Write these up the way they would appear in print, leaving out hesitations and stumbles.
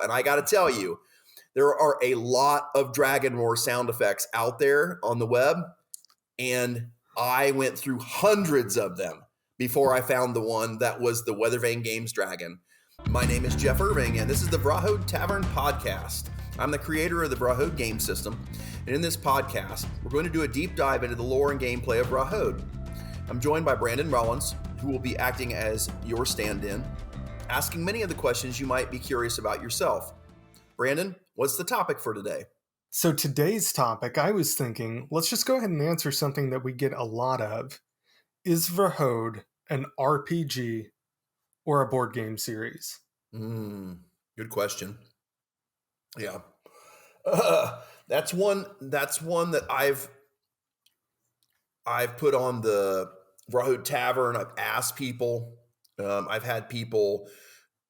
And I got to tell you, there are a lot of Dragon Roar sound effects out there on the web, and I went through hundreds of them before I found the one that was the Weathervane Games Dragon. My name is Jeff Irving, and this is the Vrahode Tavern Podcast. I'm the creator of the Vrahode game system, and in this podcast, we're going to do a deep dive into the lore and gameplay of Vrahode. I'm joined by Brandon Rollins, who will be acting as your stand-in, asking many of the questions you might be curious about yourself. Brandon, what's the topic for today? So today's topic, I was thinking, let's just go ahead and answer something that we get a lot of. Is Vrahode an RPG or a board game series? Good question. Yeah. That's one that I've put on the Vrahode Tavern. I've asked people. I've had people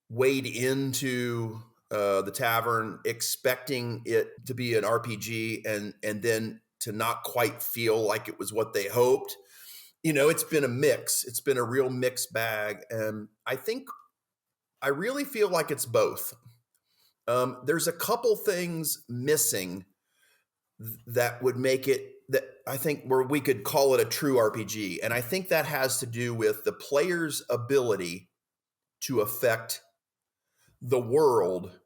wade into the tavern expecting it to be an RPG and then to not quite feel like it was what they hoped. You know, it's been a mix. It's been a real mixed bag. And I really feel like it's both. There's a couple things missing that would make it that I think where we could call it a true RPG. And I think that has to do with the player's ability to affect the world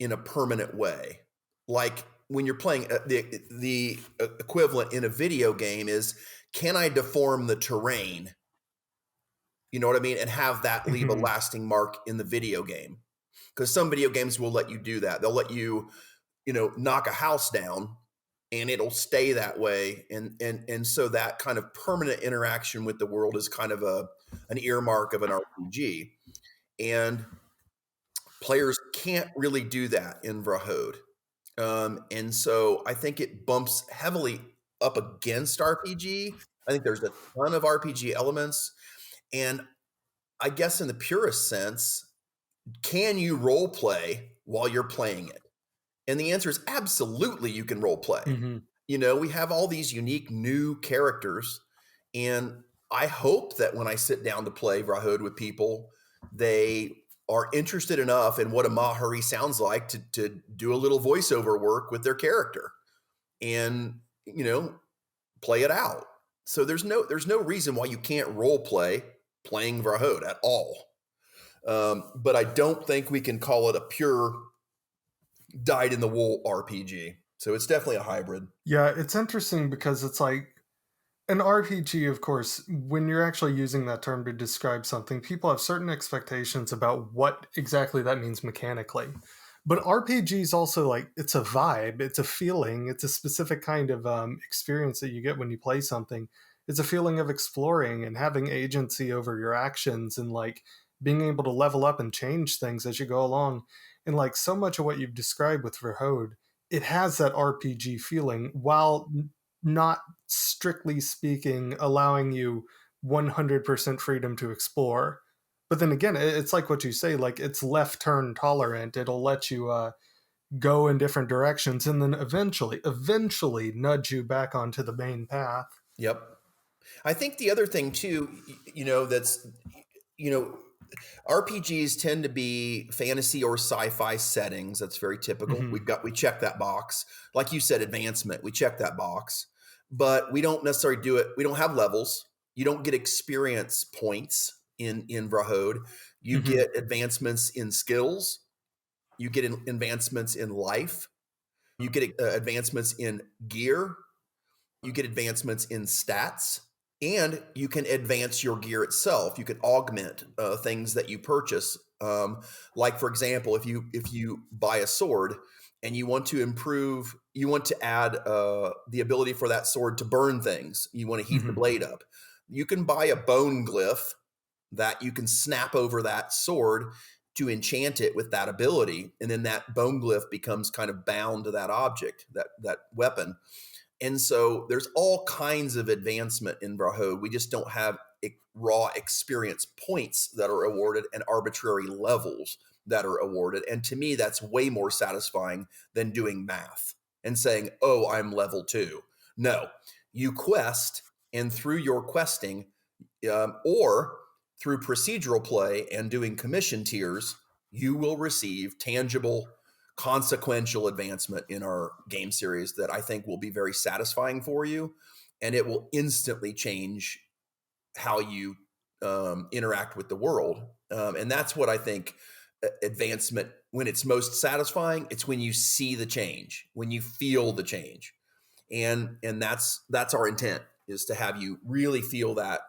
in a permanent way. Like when you're playing the equivalent in a video game is, can I deform the terrain? You know what I mean? And have that leave a lasting mark in the video game. Because some video games will let you do that. They'll let you, knock a house down and it'll stay that way. And so that kind of permanent interaction with the world is kind of an earmark of an RPG. And players can't really do that in Vrahode. And so I think it bumps heavily up against RPG. I think there's a ton of RPG elements. And I guess in the purest sense, can you role play while you're playing it? And the answer is absolutely you can role play. Mm-hmm. We have all these unique new characters. And I hope that when I sit down to play Vrahode with people, they are interested enough in what a Mahari sounds like to do a little voiceover work with their character and, play it out. So there's no reason why you can't role play playing Vrahode at all. But I don't think we can call it a pure dyed-in-the-wool RPG. So it's definitely a hybrid. Yeah, it's interesting because it's like an RPG, of course, when you're actually using that term to describe something, people have certain expectations about what exactly that means mechanically. But RPG is also like, it's a vibe, it's a feeling, it's a specific kind of experience that you get when you play something. It's a feeling of exploring and having agency over your actions and like being able to level up and change things as you go along. And like so much of what you've described with Vrahode, it has that RPG feeling while not strictly speaking allowing you 100% freedom to explore. But then again, it's like what you say, like it's left turn tolerant. It'll let you go in different directions and then eventually nudge you back onto the main path. Yep. I think the other thing too, that's, RPGs tend to be fantasy or sci-fi settings. That's very typical. Mm-hmm. We check that box. Like you said, advancement, we check that box. But we don't necessarily do it. We don't have levels. You don't get experience points in Vrahode. You get advancements in skills. You get advancements in life. You get advancements in gear. You get advancements in stats. And you can advance your gear itself. You can augment things that you purchase. Like, for example, if you buy a sword and you want to improve, you want to add the ability for that sword to burn things. You want to heat the blade up. You can buy a bone glyph that you can snap over that sword to enchant it with that ability. And then that bone glyph becomes kind of bound to that object, that weapon. And so there's all kinds of advancement in Vrahode. We just don't have raw experience points that are awarded and arbitrary levels that are awarded. And to me, that's way more satisfying than doing math and saying, oh, I'm level 2. No, you quest, and through your questing or through procedural play and doing commission tiers, you will receive tangible, consequential advancement in our game series that I think will be very satisfying for you, and it will instantly change how you interact with the world. And that's what I think advancement, when it's most satisfying, it's when you see the change, when you feel the change. And that's our intent, is to have you really feel that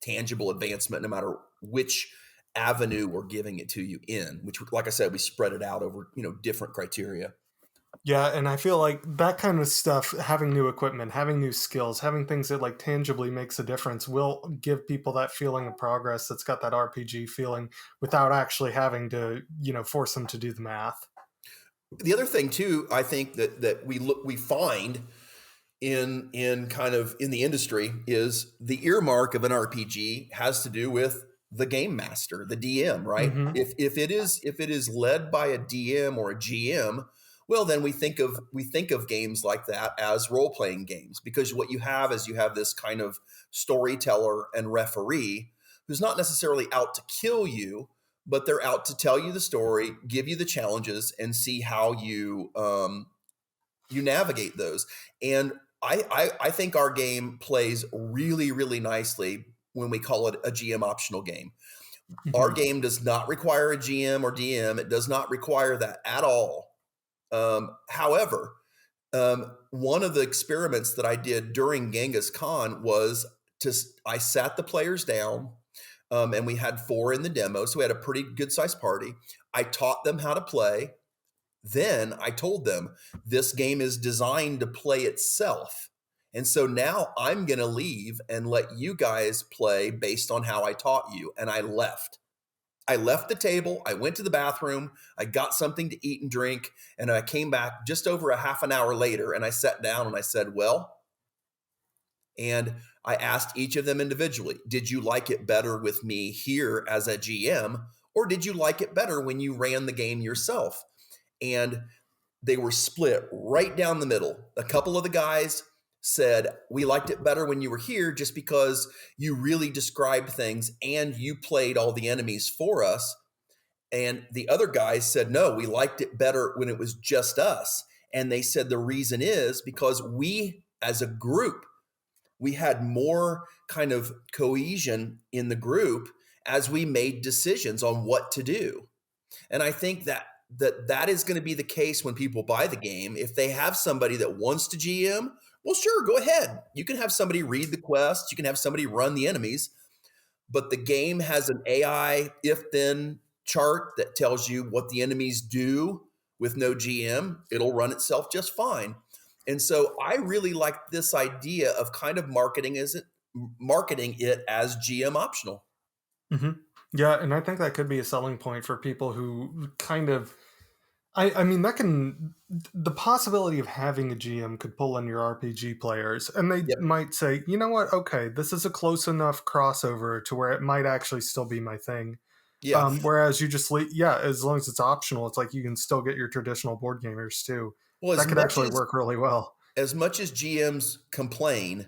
tangible advancement, no matter which avenue we're giving it to you in, which, like I said, we spread it out over, different criteria. Yeah, and I feel like that kind of stuff, having new equipment, having new skills, having things that like tangibly makes a difference, will give people that feeling of progress that's got that RPG feeling without actually having to, force them to do the math. The other thing too, I think that we find in kind of in the industry, is the earmark of an RPG has to do with the game master, the DM, right? Mm-hmm. If it is led by a DM or a GM, well, then we think of games like that as role-playing games, because what you have is you have this kind of storyteller and referee who's not necessarily out to kill you, but they're out to tell you the story, give you the challenges, and see how you you navigate those. And I think our game plays really, really nicely when we call it a GM optional game. Mm-hmm. Our game does not require a GM or DM. It does not require that at all. However, one of the experiments that I did during Genghis Khan was I sat the players down, and we had 4 in the demo, so we had a pretty good sized party. I taught them how to play. Then I told them, this game is designed to play itself. And so now I'm going to leave and let you guys play based on how I taught you. And I left. I left the table. I went to the bathroom. I got something to eat and drink. And I came back just over a half an hour later, and I sat down and I said, well, and I asked each of them individually, did you like it better with me here as a GM, or did you like it better when you ran the game yourself? And they were split right down the middle. A couple of the guys said, we liked it better when you were here just because you really described things and you played all the enemies for us. And the other guys said, no, we liked it better when it was just us. And they said the reason is because we, as a group, we had more kind of cohesion in the group as we made decisions on what to do. And I think that is going to be the case when people buy the game. If they have somebody that wants to GM, well, sure, go ahead. You can have somebody read the quests. You can have somebody run the enemies. But the game has an AI if-then chart that tells you what the enemies do with no GM. It'll run itself just fine. And so I really like this idea of kind of marketing it as GM optional. Mm-hmm. Yeah, and I think that could be a selling point for people who kind of, I mean, the possibility of having a GM could pull in your RPG players, and they might say, you know what, okay, this is a close enough crossover to where it might actually still be my thing. Yeah. Whereas you just as long as it's optional, it's like you can still get your traditional board gamers too. Well, that could actually work really well. As much as GMs complain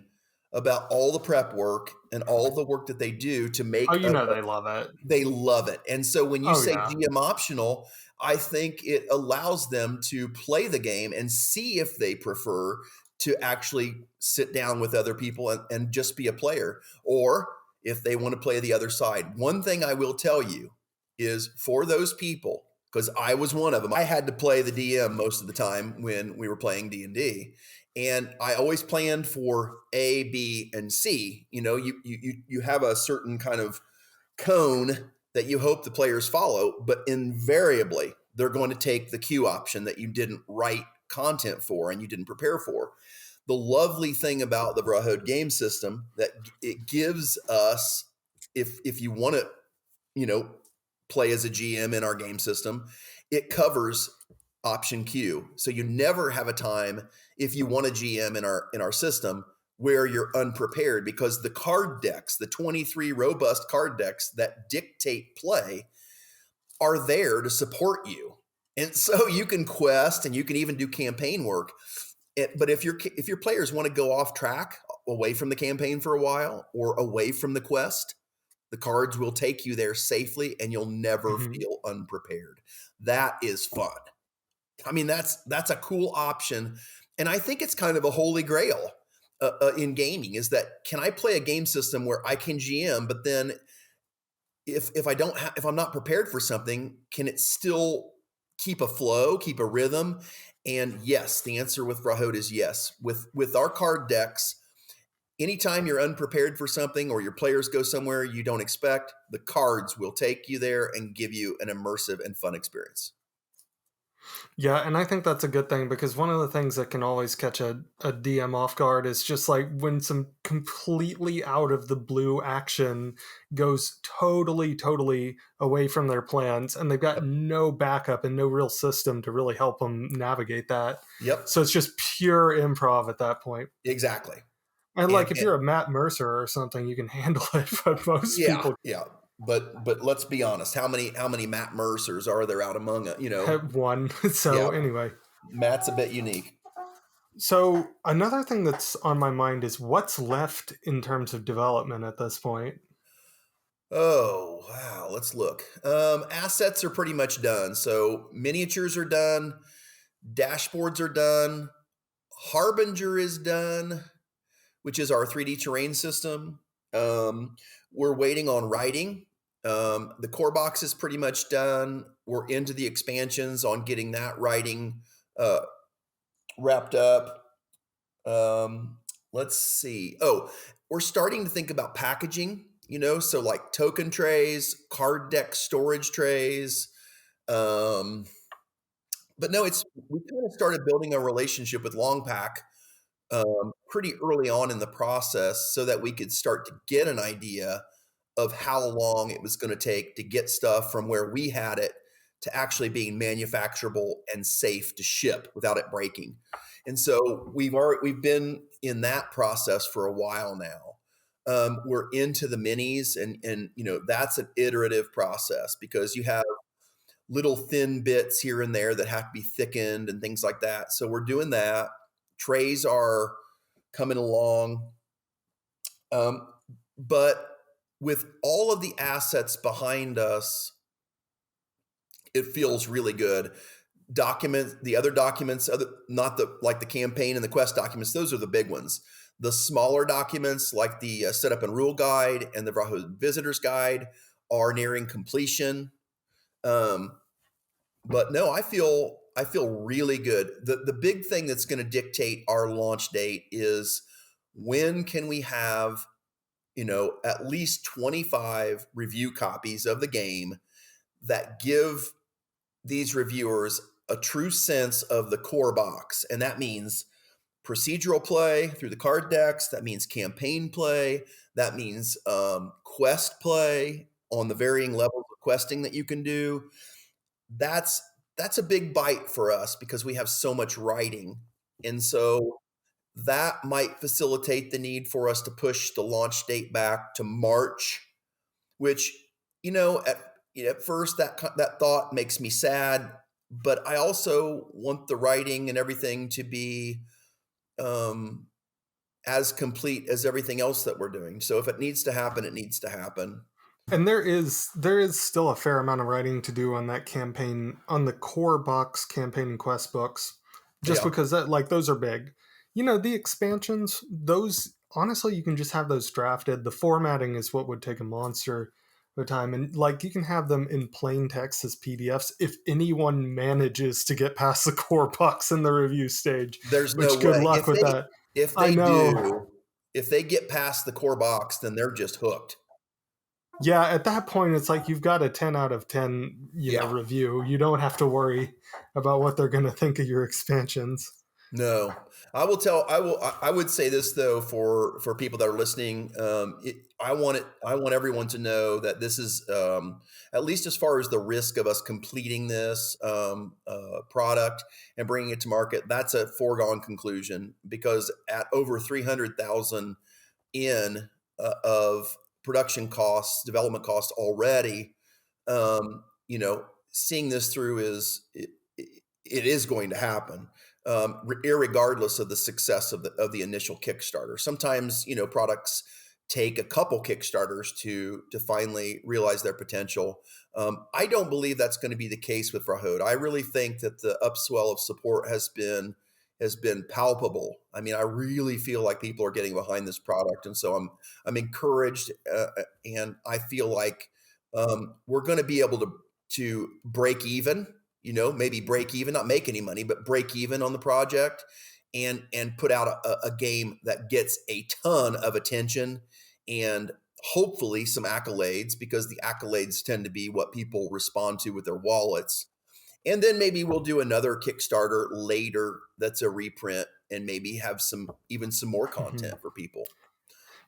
about all the prep work and all the work that they do to make they love it. They love it. And so when you say GM optional, I think it allows them to play the game and see if they prefer to actually sit down with other people and just be a player, or if they want to play the other side. One thing I will tell you is, for those people, because I was one of them, I had to play the DM most of the time when we were playing D&D. And I always planned for A, B, and C. You have a certain kind of cone that you hope the players follow, but invariably they're going to take the Q option that you didn't write content for and you didn't prepare for. The lovely thing about the Vrahode game system that it gives us, if you want to, play as a GM in our game system, it covers option Q. So you never have a time, if you want a GM in our system, where you're unprepared, because the card decks, the 23 robust card decks that dictate play, are there to support you. And so you can quest and you can even do campaign work. But if your players want to go off track, away from the campaign for a while, or away from the quest, The cards will take you there safely, and you'll never Mhm. feel unprepared. That is fun. I mean, that's a cool option, and I think it's kind of a holy grail in gaming. Is that, can I play a game system where I can GM, but then if I'm not prepared for something, can it still keep a flow, keep a rhythm? And yes, the answer with Vrahode is yes. With our card decks, anytime you're unprepared for something or your players go somewhere you don't expect, the cards will take you there and give you an immersive and fun experience. Yeah, and I think that's a good thing because one of the things that can always catch a DM off guard is just like when some completely out of the blue action goes totally away from their plans and they've got Yep. no backup and no real system to really help them navigate that. Yep. So it's just pure improv at that point. Exactly. And And like if you're a Matt Mercer or something, you can handle it, but most yeah, people yeah. But let's be honest. How many Matt Mercers are there out among us? have one. Yeah, So anyway. Matt's a bit unique. So another thing that's on my mind is what's left in terms of development at this point. Oh, wow. Let's look. Assets are pretty much done. So miniatures are done, dashboards are done, Harbinger is done, which is our 3D terrain system. We're waiting on writing. The core box is pretty much done. We're into the expansions on getting that writing uh, wrapped up. Let's see. Oh, we're starting to think about packaging, so like token trays, card deck storage trays. Um, but no, we kind of started building a relationship with Longpack pretty early on in the process so that we could start to get an idea of how long it was going to take to get stuff from where we had it to actually being manufacturable and safe to ship without it breaking. And so we've been in that process for a while now. We're into the minis, and that's an iterative process because you have little thin bits here and there that have to be thickened and things like that. So we're doing that. Trays are coming along. But with all of the assets behind us, it feels really good. The other documents, not like the campaign and the quest documents, those are the big ones. The smaller documents, like the setup and rule guide and the Vrahode visitors guide, are nearing completion. But no, I feel really good. The big thing that's going to dictate our launch date is when can we have at least 25 review copies of the game that give these reviewers a true sense of the core box. And that means procedural play through the card decks. That means campaign play. That means quest play on the varying levels of questing that you can do. That's a big bite for us because we have so much writing. And so that might facilitate the need for us to push the launch date back to March, which, at first that thought makes me sad, but I also want the writing and everything to be as complete as everything else that we're doing. So if it needs to happen, it needs to happen. And there is still a fair amount of writing to do on that campaign, on the core box campaign and quest books, just Yeah. because those are big. The expansions, those honestly you can just have those drafted. The formatting is what would take a monster of time, and like you can have them in plain text as PDFs if anyone manages to get past the core box in the review stage. There's no Which good way. luck with that. If I they know. do, if they get past the core box, then they're just hooked. Yeah, at that point, it's like you've got a 10 out of 10, Yeah. review. You don't have to worry about what they're going to think of your expansions. No, I would say this though for people that are listening. I want everyone to know that this is at least as far as the risk of us completing this product and bringing it to market. That's a foregone conclusion because at over 300,000 in of production costs, development costs already, seeing this through it is going to happen, irregardless of the success of the initial Kickstarter. Sometimes products take a couple Kickstarters to finally realize their potential. I don't believe that's going to be the case with Vrahode. I really think that the upswell of support has been palpable. I mean, I really feel like people are getting behind this product, and so I'm encouraged, and I feel like we're going to be able to break even. Maybe break even, not make any money, but break even on the project, and put out a game that gets a ton of attention and hopefully some accolades, because the accolades tend to be what people respond to with their wallets. And then maybe we'll do another Kickstarter later that's a reprint, and maybe have some more Mhm. content for people.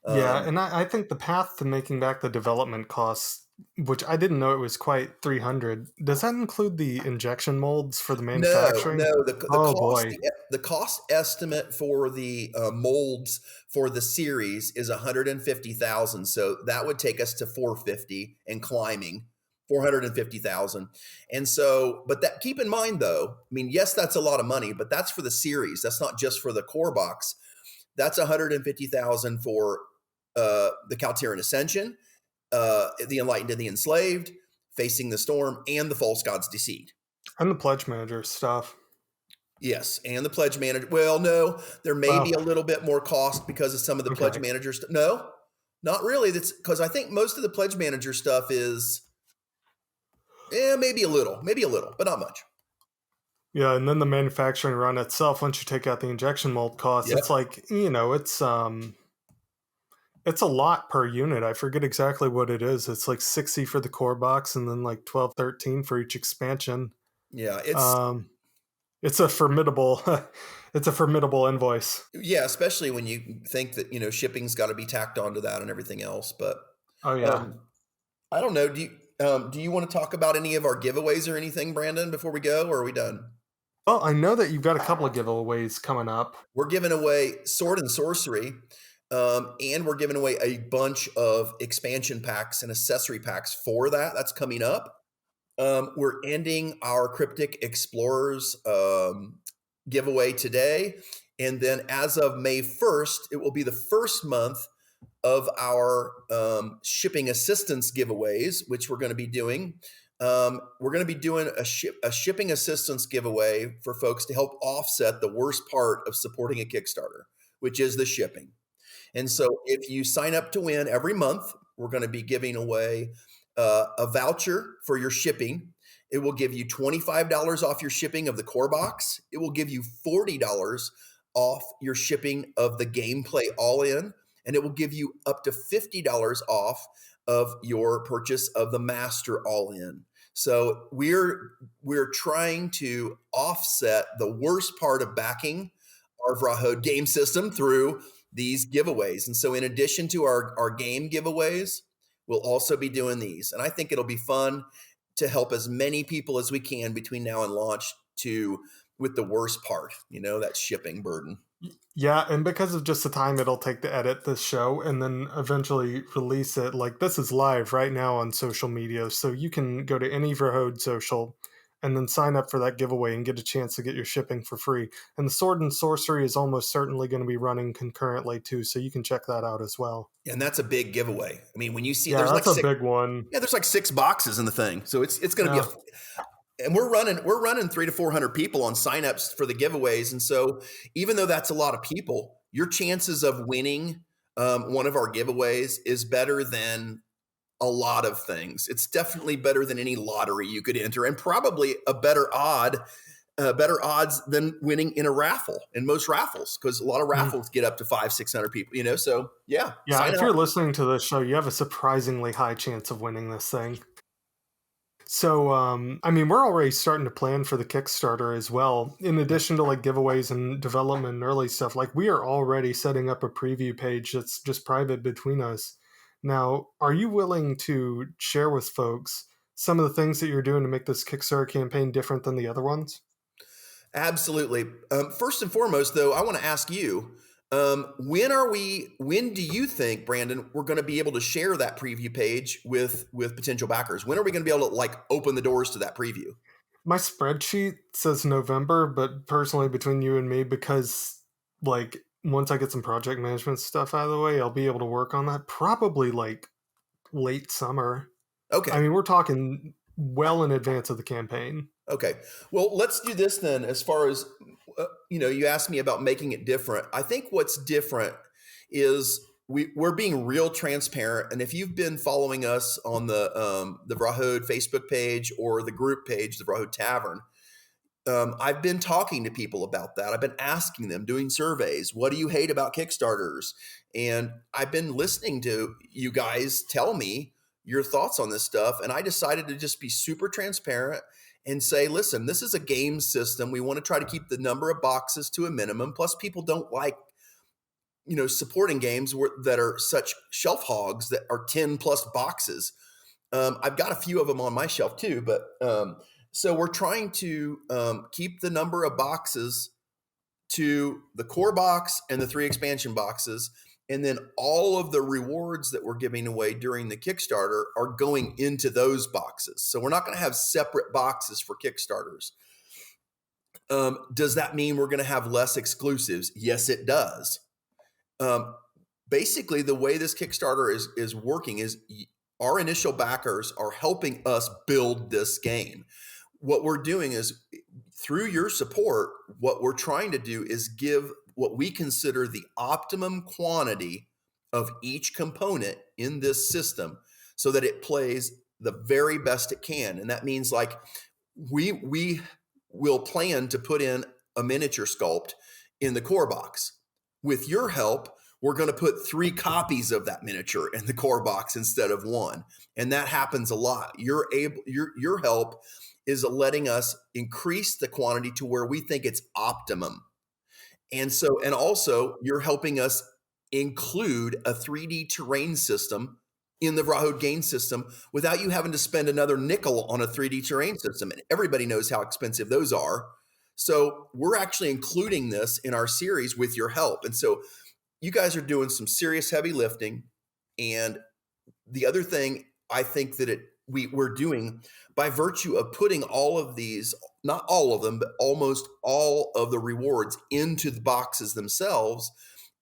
Yeah, Um, and I think the path to making back the development costs, which I didn't know it was quite 300, does that include the injection molds for the no, manufacturing? no, Oh boy. the cost estimate for the molds for the series is 150,000. So that would take us to 450 and climbing. 450,000. And so, but that, keep in mind though, I mean, yes, that's a lot of money, but that's for the series. That's not just for the core box. That's 150,000 for the Calteeryn Ascension, the Enlightened and the Enslaved, Facing the Storm, and the False God's Deceit. And the pledge manager stuff. Yes, and the pledge manager. Well, no, there may be Well, a little bit more cost because of some of the pledge okay. managers. No, not really. That's because I think most of the pledge manager stuff is, maybe a little, but not much. Yeah, and then the manufacturing run itself, once you take out the injection mold costs, it's Yep. like, it's a lot per unit. I forget exactly what it is. It's like 60 for the core box and then like 12, 13 for each expansion. Yeah, Um it's a formidable it's a formidable invoice. especially when you think that shipping's got to be tacked onto that and everything else. But Oh yeah. um, I don't know. Do you want to talk about any of our giveaways or anything, Brandon, before we go, or are we done? Well, I know that you've got a couple of giveaways coming up. We're giving away Sword and Sorcery, and we're giving away a bunch of expansion packs and accessory packs for that. That's coming up. We're ending our Cryptic Explorers giveaway today. And then as of May 1st, it will be the first month of our shipping assistance giveaways, which we're going to be doing. We're going to be doing a shipping assistance giveaway for folks to help offset the worst part of supporting a Kickstarter, which is the shipping. And so if you sign up to win every month, we're going to be giving away a voucher for your shipping. It will give you $25 off your shipping of the core box. It will give you $40 off your shipping of the gameplay all in. And it will give you up to $50 off of your purchase of the master all in. So we're trying to offset the worst part of backing our Vrahode game system through these giveaways. And so in addition to our game giveaways, we'll also be doing these. And I think it'll be fun to help as many people as we can between now and launch with the worst part, that shipping burden. Yeah, and because of just the time it'll take to edit this show and then eventually release it, like this is live right now on social media. So you can go to any Vrahode social and then sign up for that giveaway and get a chance to get your shipping for free. And the Sword and Sorcery is almost certainly going to be running concurrently too, so you can check that out as well. And that's a big giveaway. I mean, when you see Yeah, there's like that's a six, big one. yeah, there's like 6 boxes in the thing. So it's going to be Yeah. and we're running 300 to 400 people on signups for the giveaways. And so even though that's a lot of people, your chances of winning one of our giveaways is better than a lot of things. It's definitely better than any lottery you could enter, and probably a better odds than winning in a raffle, in most raffles, because a lot of Mm. raffles get up to 500-600 people, so yeah, Yeah, sign if up. you're listening to this show, you have a surprisingly high chance of winning this thing. So, I mean, we're already starting to plan for the Kickstarter as well. In addition to like giveaways and development and early stuff, like we are already setting up a preview page that's just private between us. Now, are you willing to share with folks some of the things that you're doing to make this Kickstarter campaign different than the other ones? Absolutely. First and foremost, though, I want to ask you, when do you think, Brandon, we're going to be able to share that preview page with potential backers? When are we going to be able to like open the doors to that preview? My spreadsheet says November, but personally, between you and me, because like once I get some project management stuff out of the way, I'll be able to work on that probably like late summer. I Okay. mean, we're talking well in advance of the campaign. Okay. Well, let's do this then. As far as, you asked me about making it different. I think what's different is we're being real transparent. And if you've been following us on the Vrahode Facebook page or the group page, the Vrahode Tavern, I've been talking to people about that. I've been asking them, doing surveys. What do you hate about Kickstarters? And I've been listening to you guys tell me your thoughts on this stuff. And I decided to just be super transparent and say, listen, this is a game system. We want to try to keep the number of boxes to a minimum. Plus, people don't like, supporting games that are such shelf hogs that are 10 plus boxes. I've got a few of them on my shelf too, but so we're trying to keep the number of boxes to the core box and the 3 expansion boxes. And then all of the rewards that we're giving away during the Kickstarter are going into those boxes. So we're not going to have separate boxes for Kickstarters. Does that mean we're going to have less exclusives? Yes, it does. Basically, the way this Kickstarter is working is our initial backers are helping us build this game. What we're doing is, through your support, what we're trying to do is give what we consider the optimum quantity of each component in this system so that it plays the very best it can. And that means, like, we will plan to put in a miniature sculpt in the core box. With your help, we're going to put 3 copies of that miniature in the core box instead of 1. And that happens a lot. Your help is letting us increase the quantity to where we think it's optimum. And also you're helping us include a 3D terrain system in the Vrahode game system without you having to spend another nickel on a 3D terrain system. And everybody knows how expensive those are. So we're actually including this in our series with your help. And so you guys are doing some serious heavy lifting. And the other thing I think that we're doing, by virtue of putting all of these, not all of them, but almost all of the rewards into the boxes themselves,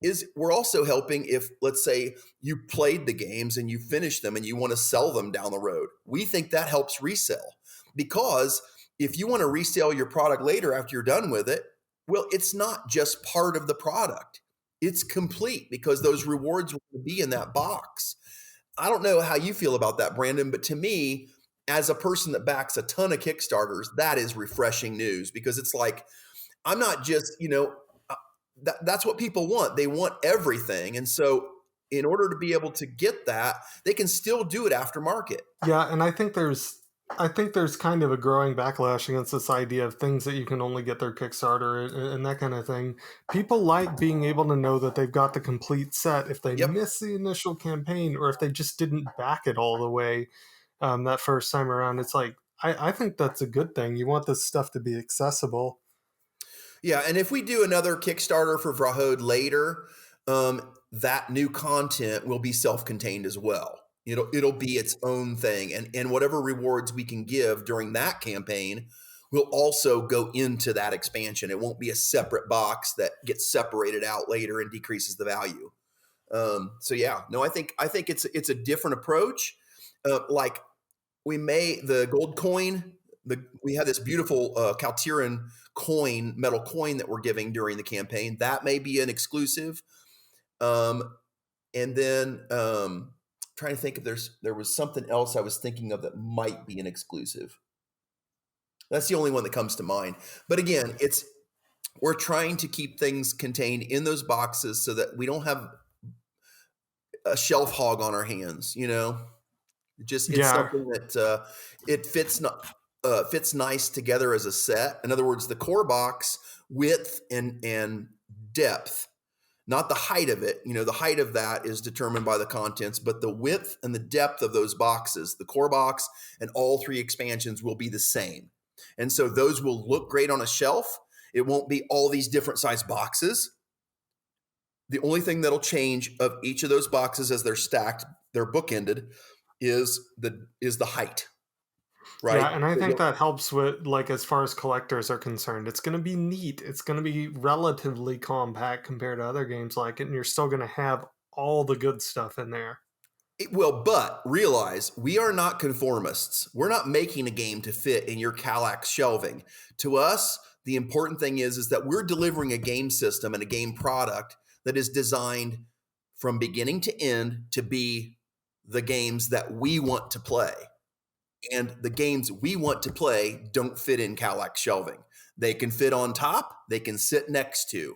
is we're also helping if, let's say, you played the games and you finished them and you want to sell them down the road. We think that helps resell, because if you want to resell your product later after you're done with it, well, it's not just part of the product. It's complete, because those rewards will be in that box. I don't know how you feel about that, Brandon, but to me, as a person that backs a ton of Kickstarters, that is refreshing news, because it's like, I'm not just, that's what people want. They want everything. And so in order to be able to get that, they can still do it aftermarket. Yeah, and I think there's kind of a growing backlash against this idea of things that you can only get through Kickstarter and that kind of thing. People like being able to know that they've got the complete set if they miss the initial campaign, or if they just didn't back it all the way that first time around. It's like, I think that's a good thing. You want this stuff to be accessible. Yeah, and if we do another Kickstarter for Vrahode later, that new content will be self-contained as well. It'll be its own thing, and whatever rewards we can give during that campaign will also go into that expansion. It won't be a separate box that gets separated out later and decreases the value. So yeah, no, I think it's a different approach. Like the gold coin. We have this beautiful Calteeryn metal coin that we're giving during the campaign. That may be an exclusive. And then trying to think if there was something else I was thinking of that might be an exclusive. That's the only one that comes to mind. But again, we're trying to keep things contained in those boxes so that we don't have a shelf hog on our hands. It's something that it fits nice together as a set. In other words, the core box width and depth, not the height of it. The height of that is determined by the contents, but the width and the depth of those boxes, the core box and all 3 expansions, will be the same. And so those will look great on a shelf. It won't be all these different size boxes. The only thing that'll change of each of those boxes as they're stacked, they're bookended, is the height. right? Yeah, and I think that helps with, like, as far as collectors are concerned. It's going to be neat. It's going to be relatively compact compared to other games like it, and you're still going to have all the good stuff in there. Well, but realize we are not conformists. We're not making a game to fit in your Kallax shelving. To us, the important thing is that we're delivering a game system and a game product that is designed from beginning to end to be the games that we want to play. And the games we want to play don't fit in Kallax shelving. They can fit on top, they can sit next to.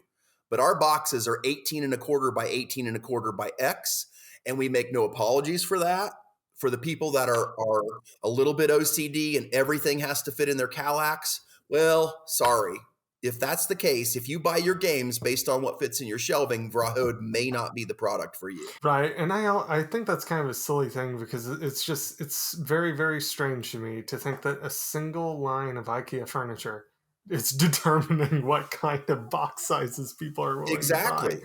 But our boxes are 18 and a quarter by 18 and a quarter by X. And we make no apologies for that. For the people that are a little bit OCD and everything has to fit in their Kallax, well, sorry. If that's the case, if you buy your games based on what fits in your shelving, Vrahode may not be the product for you. Right, and I think that's kind of a silly thing because it's very, very strange to me to think that a single line of IKEA furniture is determining what kind of box sizes people are willing to buy. Exactly.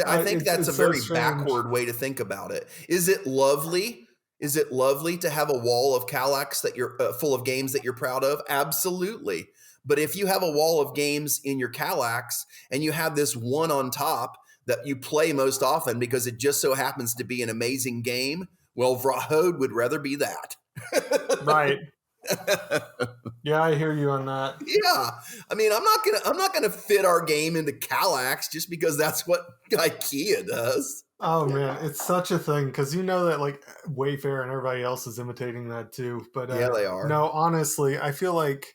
I think that's a very backward way to think about it. Is it lovely? Is it lovely to have a wall of Kallax that you're full of games that you're proud of? Absolutely. But if you have a wall of games in your Kallax and you have this one on top that you play most often because it just so happens to be an amazing game, well, Vrahode would rather be that. Right. Yeah, I hear you on that. Yeah. I mean, I'm not gonna fit our game into Kallax just because that's what IKEA does. Oh man, it's such a thing because you know that like Wayfair and everybody else is imitating that too. But yeah, they are. No, honestly, I feel like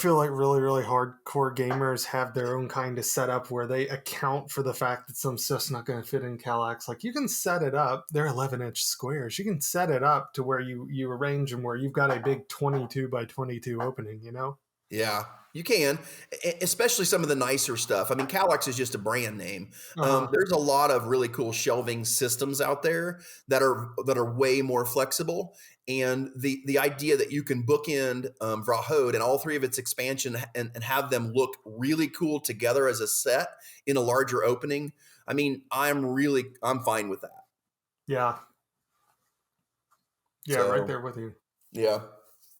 really, really hardcore gamers have their own kind of setup where they account for the fact that some stuff's not going to fit in Kallax. Like you can set it up; they're 11-inch squares. You can set it up to where you arrange them where you've got a big 22 by 22 opening. You know? Yeah, you can, especially some of the nicer stuff. I mean, Kallax is just a brand name. There's a lot of really cool shelving systems out there that are way more flexible. And the idea that you can bookend Vrahode and all three of its expansion and have them look really cool together as a set in a larger opening. I mean, I'm fine with that. Yeah. Yeah, so, right there with you. Yeah.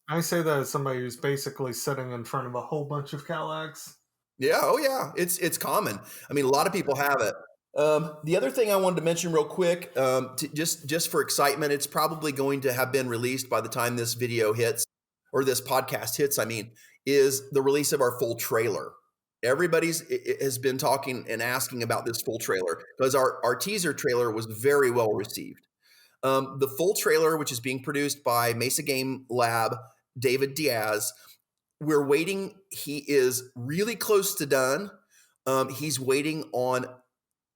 I say that as somebody who's basically sitting in front of a whole bunch of Kallax. Yeah, oh yeah, it's common. I mean, a lot of people have it. The other thing I wanted to mention real quick, just for excitement, it's probably going to have been released by the time this video hits, or this podcast hits, I mean, is the release of our full trailer. Everybody has been talking and asking about this full trailer because our teaser trailer was very well received. The full trailer, which is being produced by Mesa Game Lab, David Diaz, we're waiting. He is really close to done. He's waiting on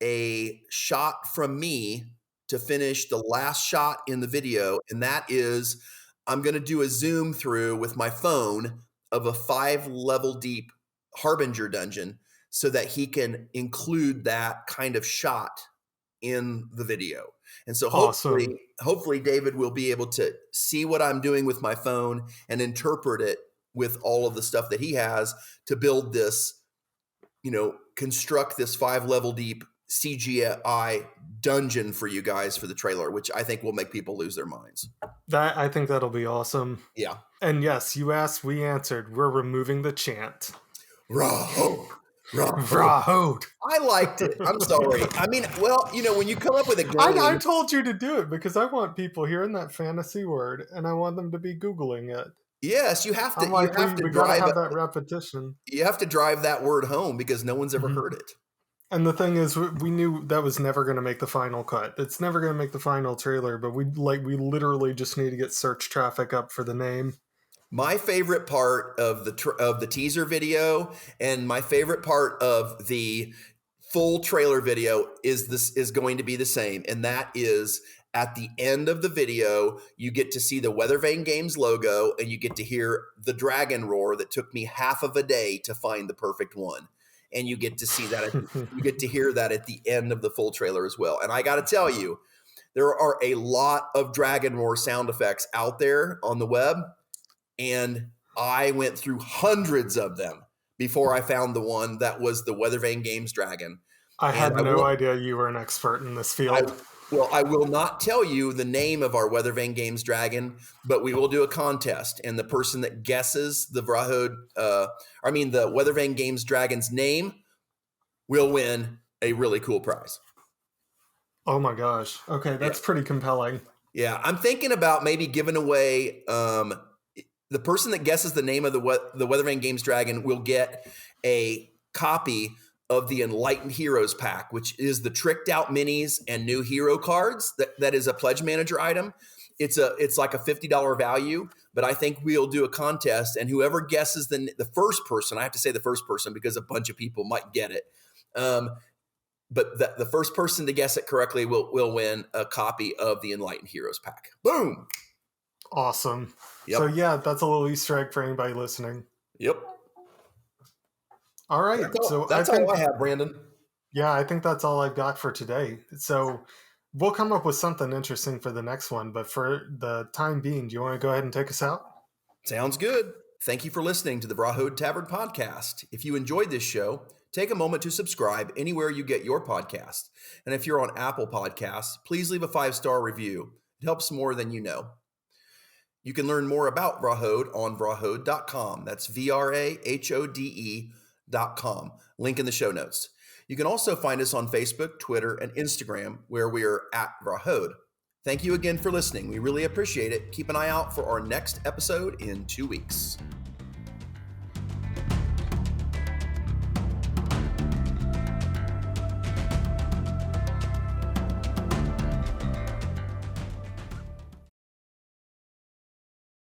a shot from me to finish the last shot in the video. And that is, I'm going to do a zoom through with my phone of a 5-level deep Harbinger dungeon so that he can include that kind of shot in the video. And so hopefully David will be able to see what I'm doing with my phone and interpret it with all of the stuff that he has to build this, construct this 5-level deep CGI dungeon for you guys for the trailer, which I think will make people lose their minds. I think that'll be awesome. Yeah. And yes, you asked, we answered. We're removing the chant. Vrahode. Vrahode. I liked it. I'm sorry. I mean, well, when you come up with a game, I told you to do it because I want people hearing that fantasy word and I want them to be Googling it. Yes, you have to. We gotta have that repetition. You have to drive that word home because no one's ever heard it. And the thing is, we knew that was never going to make the final cut. It's never going to make the final trailer, but we literally just need to get search traffic up for the name. My favorite part of the teaser video and my favorite part of the full trailer video is going to be the same, and that is at the end of the video, you get to see the Weathervane Games logo, and you get to hear the dragon roar that took me half of a day to find the perfect one. And you get to see that, you get to hear that at the end of the full trailer as well. And I got to tell you, there are a lot of dragon roar sound effects out there on the web. And I went through hundreds of them before I found the one that was the Weathervane Games dragon. I had no idea you were an expert in this field. Well, I will not tell you the name of our Weathervane Games dragon, but we will do a contest, and the person that guesses the the Weathervane Games dragon's name will win a really cool prize. Oh my gosh. Okay, that's pretty compelling. Yeah, I'm thinking about maybe giving away the person that guesses the name of the Weathervane Games dragon will get a copy of the Enlightened Heroes pack, which is the tricked out minis and new hero cards. That is a pledge manager item. It's like a $50 value, but I think we'll do a contest, and whoever guesses the first person, I have to say the first person because a bunch of people might get it. But the first person to guess it correctly will win a copy of the Enlightened Heroes pack. Boom. Awesome. Yep. So yeah, that's a little Easter egg for anybody listening. Yep. All right. That's all I have, Brandon. Yeah, I think that's all I've got for today. So we'll come up with something interesting for the next one. But for the time being, do you want to go ahead and take us out? Sounds good. Thank you for listening to the Vrahode Tavern podcast. If you enjoyed this show, take a moment to subscribe anywhere you get your podcast. And if you're on Apple Podcasts, please leave a 5-star review. It helps more than you know. You can learn more about Vrahode on vrahode.com. That's VRAHODE.com. Link in the show notes. You can also find us on Facebook, Twitter, and Instagram, where we are at Vrahode. Thank you again for listening. We really appreciate it. Keep an eye out for our next episode in 2 weeks.